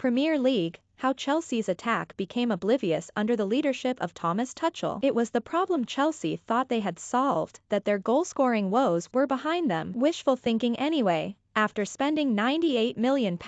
Premier League, how Chelsea's attack became oblivious under the leadership of Thomas Touchell. It was the problem Chelsea thought they had solved, that their goal-scoring woes were behind them. Wishful thinking anyway. After spending £98 million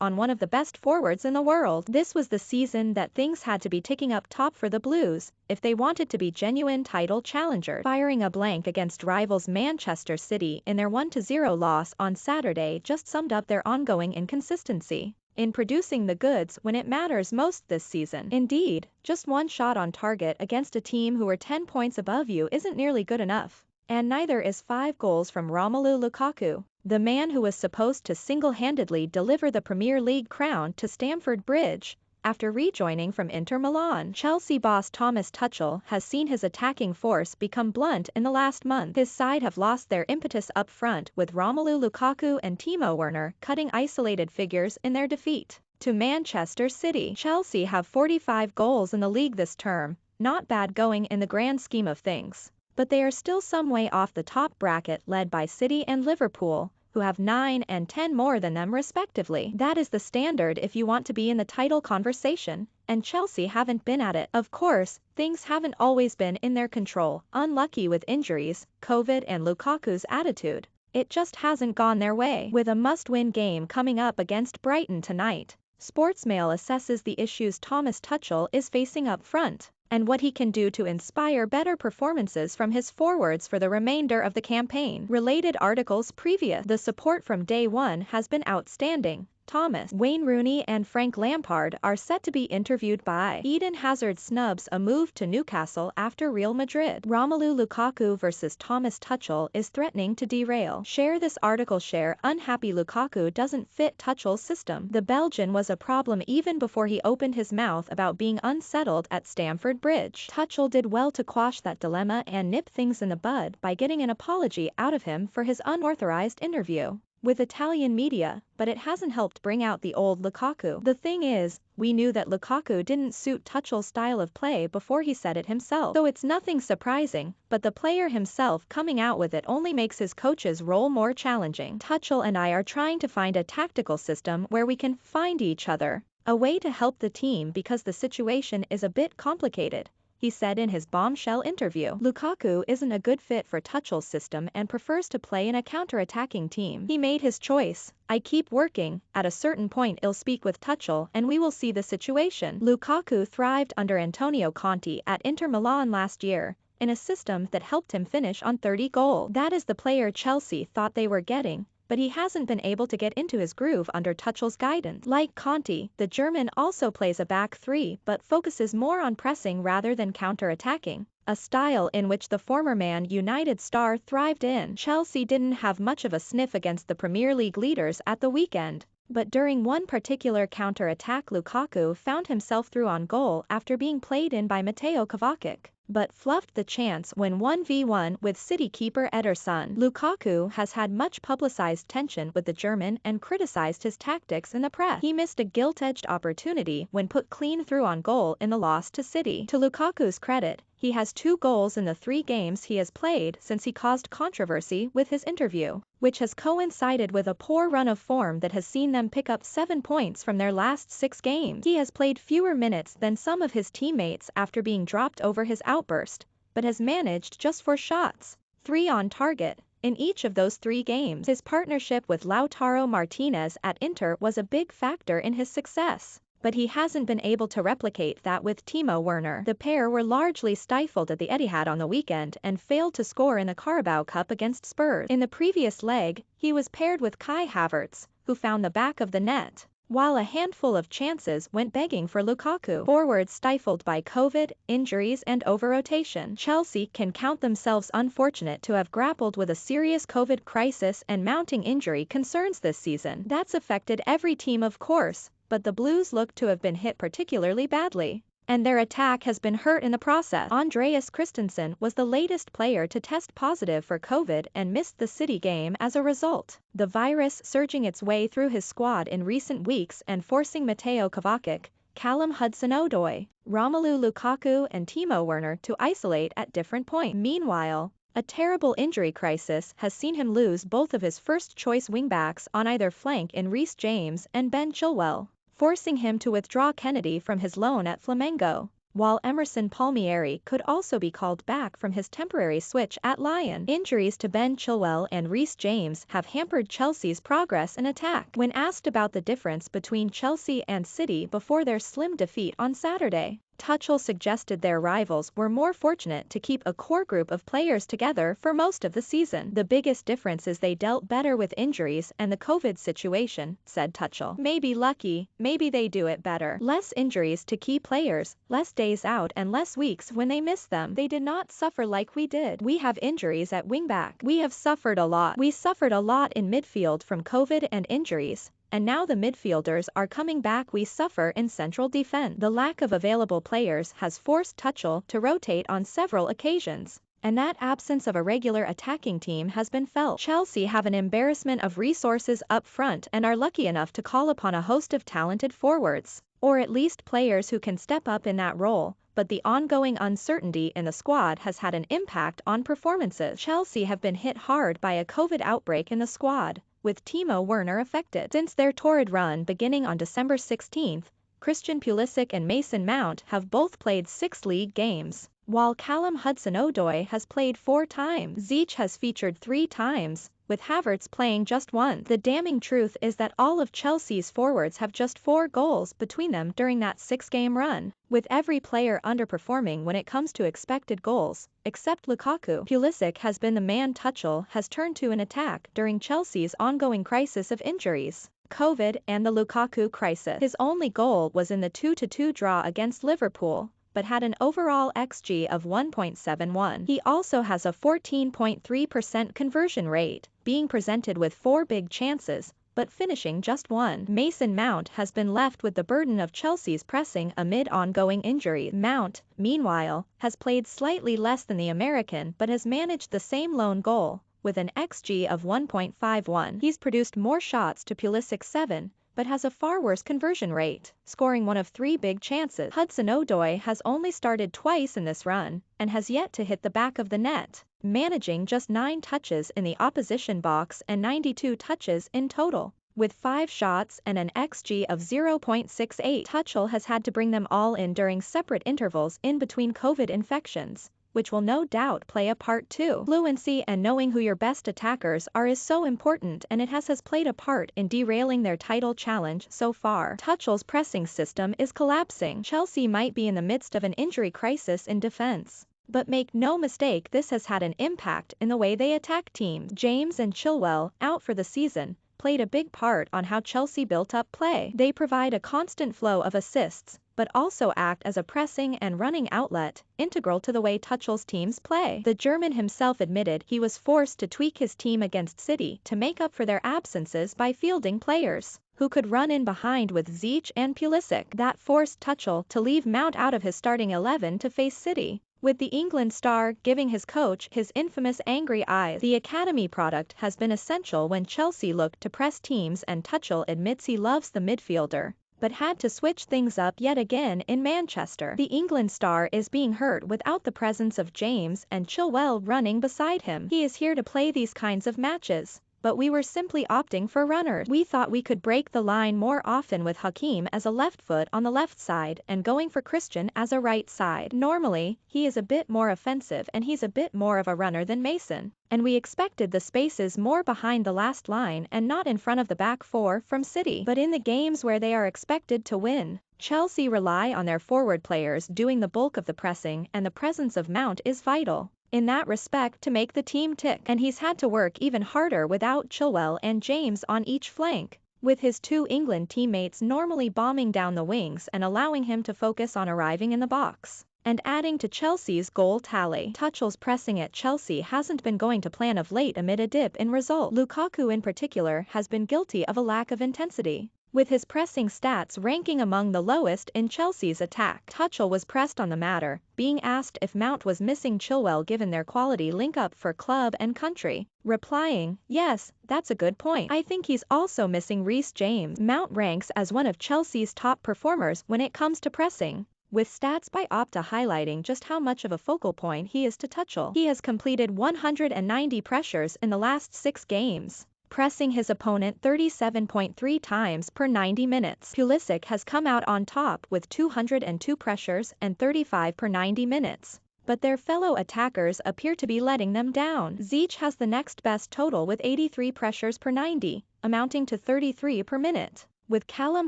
on one of the best forwards in the world, this was the season that things had to be ticking up top for the Blues if they wanted to be genuine title challengers. Firing a blank against rivals Manchester City in their 1-0 loss on Saturday just summed up their ongoing inconsistency in producing the goods when it matters most this season. Indeed, just one shot on target against a team who are 10 points above you isn't nearly good enough. And neither is 5 goals from Romelu Lukaku, the man who was supposed to single-handedly deliver the Premier League crown to Stamford Bridge after rejoining from Inter Milan. Chelsea boss Thomas Touchell has seen his attacking force become blunt in the last month. His side have lost their impetus up front, with Romelu Lukaku and Timo Werner cutting isolated figures in their defeat to Manchester City. Chelsea have 45 goals in the league this term, not bad going in the grand scheme of things. But they are still some way off the top bracket led by City and Liverpool, who have 9 and 10 more than them respectively. That is the standard if you want to be in the title conversation, and Chelsea haven't been at it. Of course, things haven't always been in their control, unlucky with injuries, COVID and Lukaku's attitude. It just hasn't gone their way. With a must-win game coming up against Brighton tonight, Sportsmail assesses the issues Thomas Touchell is facing up front, and what he can do to inspire better performances from his forwards for the remainder of the campaign. Related articles previous. The support from day one has been outstanding. Thomas, Wayne Rooney and Frank Lampard are set to be interviewed by Eden Hazard snubs a move to Newcastle after Real Madrid. Romelu Lukaku versus Thomas Touchell is threatening to derail. Share this article. Share unhappy Lukaku doesn't fit Tuchel's system. The Belgian was a problem even before he opened his mouth about being unsettled at Stamford Bridge. Tuchel did well to quash that dilemma and nip things in the bud by getting an apology out of him for his unauthorized interview with Italian media, but it hasn't helped bring out the old Lukaku. The thing is, we knew that Lukaku didn't suit Tuchel's style of play before he said it himself. So it's nothing surprising, but the player himself coming out with it only makes his coach's role more challenging. Tuchel and I are trying to find a tactical system where we can find each other, a way to help the team because the situation is a bit complicated, he said in his bombshell interview. Lukaku isn't a good fit for Tuchel's system and prefers to play in a counter-attacking team. He made his choice. I keep working. At a certain point I'll speak with Tuchel and we will see the situation. Lukaku thrived under Antonio Conte at Inter Milan last year, in a system that helped him finish on 30 goals. That is the player Chelsea thought they were getting, but he hasn't been able to get into his groove under Tuchel's guidance. Like Conte, the German also plays a back three but focuses more on pressing rather than counter-attacking, a style in which the former Man United star thrived in. Chelsea didn't have much of a sniff against the Premier League leaders at the weekend, but during one particular counter-attack Lukaku found himself through on goal after being played in by Mateo Kovacic, but fluffed the chance when 1v1 with City keeper Ederson. Lukaku has had much publicized tension with the German and criticized his tactics in the press. He missed a gilt-edged opportunity when put clean through on goal in the loss to City. To Lukaku's credit, he has 2 goals in the 3 games he has played since he caused controversy with his interview, which has coincided with a poor run of form that has seen them pick up 7 points from their last 6 games. He has played fewer minutes than some of his teammates after being dropped over his outburst, but has managed just 4 shots, 3 on target, in each of those 3 games. His partnership with Lautaro Martinez at Inter was a big factor in his success, but he hasn't been able to replicate that with Timo Werner. The pair were largely stifled at the Etihad on the weekend and failed to score in the Carabao Cup against Spurs. In the previous leg, he was paired with Kai Havertz, who found the back of the net, while a handful of chances went begging for Lukaku. Forwards stifled by COVID, injuries and over-rotation. Chelsea can count themselves unfortunate to have grappled with a serious COVID crisis and mounting injury concerns this season. That's affected every team of course, but the Blues look to have been hit particularly badly, and their attack has been hurt in the process. Andreas Christensen was the latest player to test positive for COVID and missed the City game as a result, the virus surging its way through his squad in recent weeks and forcing Mateo Kovacic, Callum Hudson-Odoi, Romelu Lukaku and Timo Werner to isolate at different points. Meanwhile, a terrible injury crisis has seen him lose both of his first-choice wingbacks on either flank in Reece James and Ben Chilwell. forcing him to withdraw Kennedy from his loan at Flamengo, while Emerson Palmieri could also be called back from his temporary switch at Lyon. Injuries to Ben Chilwell and Reece James have hampered Chelsea's progress in attack. When asked about the difference between Chelsea and City before their slim defeat on Saturday, Tuchel suggested their rivals were more fortunate to keep a core group of players together for most of the season. The biggest difference is they dealt better with injuries and the COVID situation, said Tuchel. Maybe lucky, maybe they do it better. Less injuries to key players, less days out and less weeks when they miss them. They did not suffer like we did. We have injuries at wingback. We have suffered a lot. We suffered a lot in midfield from COVID and injuries. And now the midfielders are coming back. We suffer in central defense. The lack of available players has forced Tuchel to rotate on several occasions, and that absence of a regular attacking team has been felt. Chelsea have an embarrassment of resources up front and are lucky enough to call upon a host of talented forwards, or at least players who can step up in that role, but the ongoing uncertainty in the squad has had an impact on performances. Chelsea have been hit hard by a COVID outbreak in the squad, with Timo Werner affected. Since their torrid run beginning on December 16, Christian Pulisic and Mason Mount have both played 6 league games, while Callum Hudson-Odoi has played 4 times. Ziyech has featured 3 times, with Havertz playing just once. The damning truth is that all of Chelsea's forwards have just 4 goals between them during that 6-game run, with every player underperforming when it comes to expected goals, except Lukaku. Pulisic has been the man Tuchel has turned to in attack during Chelsea's ongoing crisis of injuries, COVID and the Lukaku crisis. His only goal was in the 2-2 draw against Liverpool, but had an overall XG of 1.71. He also has a 14.3% conversion rate, being presented with 4 big chances, but finishing just 1. Mason Mount has been left with the burden of Chelsea's pressing amid ongoing injuries. Mount, meanwhile, has played slightly less than the American but has managed the same lone goal, with an XG of 1.51. He's produced more shots to Pulisic's 7, but has a far worse conversion rate, scoring 1 of 3 big chances. Hudson-Odoi has only started twice in this run, and has yet to hit the back of the net, managing just 9 touches in the opposition box and 92 touches in total, with 5 shots and an XG of 0.68. Tuchel has had to bring them all in during separate intervals in between COVID infections, which will no doubt play a part too. Fluency and knowing who your best attackers are is so important, and it has played a part in derailing their title challenge so far. Tuchel's pressing system is collapsing. Chelsea might be in the midst of an injury crisis in defense, but make no mistake, this has had an impact in the way they attack teams. James and Chilwell, out for the season, played a big part on how Chelsea built up play. They provide a constant flow of assists, but also act as a pressing and running outlet, integral to the way Tuchel's teams play. The German himself admitted he was forced to tweak his team against City to make up for their absences by fielding players who could run in behind with Ziyech and Pulisic. That forced Tuchel to leave Mount out of his starting 11 to face City, with the England star giving his coach his infamous angry eyes. The academy product has been essential when Chelsea looked to press teams, and Tuchel admits he loves the midfielder, but had to switch things up yet again in Manchester. The England star is being hurt without the presence of James and Chilwell running beside him. He is here to play these kinds of matches, but we were simply opting for runners. We thought we could break the line more often with Hakim as a left foot on the left side and going for Christian as a right side. Normally, he is a bit more offensive and he's a bit more of a runner than Mason, and we expected the spaces more behind the last line and not in front of the back 4 from City. But in the games where they are expected to win, Chelsea rely on their forward players doing the bulk of the pressing, and the presence of Mount is vital in that respect to make the team tick, and he's had to work even harder without Chilwell and James on each flank, with his 2 England teammates normally bombing down the wings and allowing him to focus on arriving in the box and adding to Chelsea's goal tally. Tuchel's pressing at Chelsea hasn't been going to plan of late amid a dip in result. Lukaku in particular has been guilty of a lack of intensity, with his pressing stats ranking among the lowest in Chelsea's attack. Tuchel was pressed on the matter, being asked if Mount was missing Chilwell given their quality link-up for club and country, replying, "Yes, that's a good point. I think he's also missing Reece James." Mount ranks as one of Chelsea's top performers when it comes to pressing, with stats by Opta highlighting just how much of a focal point he is to Tuchel. He has completed 190 pressures in the last 6 games, pressing his opponent 37.3 times per 90 minutes. Pulisic has come out on top with 202 pressures and 35 per 90 minutes. But their fellow attackers appear to be letting them down. Ziyech has the next best total with 83 pressures per 90, amounting to 33 per minute, with Callum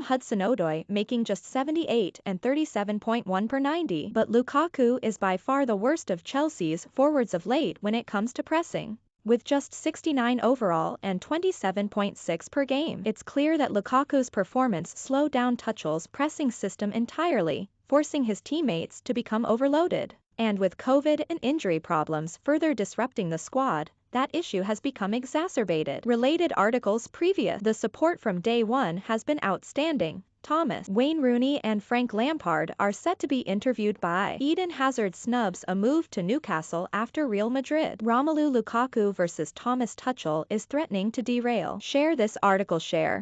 Hudson-Odoi making just 78 and 37.1 per 90. But Lukaku is by far the worst of Chelsea's forwards of late when it comes to pressing, with just 69 overall and 27.6 per game. It's clear that Lukaku's performance slowed down Tuchel's pressing system entirely, forcing his teammates to become overloaded. And with COVID and injury problems further disrupting the squad, that issue has become exacerbated. Related articles previous. The support from day one has been outstanding. Thomas, Wayne Rooney and Frank Lampard are set to be interviewed by Eden Hazard snubs a move to Newcastle after Real Madrid. Romelu Lukaku versus Thomas Tuchel is threatening to derail. Share this article. Share.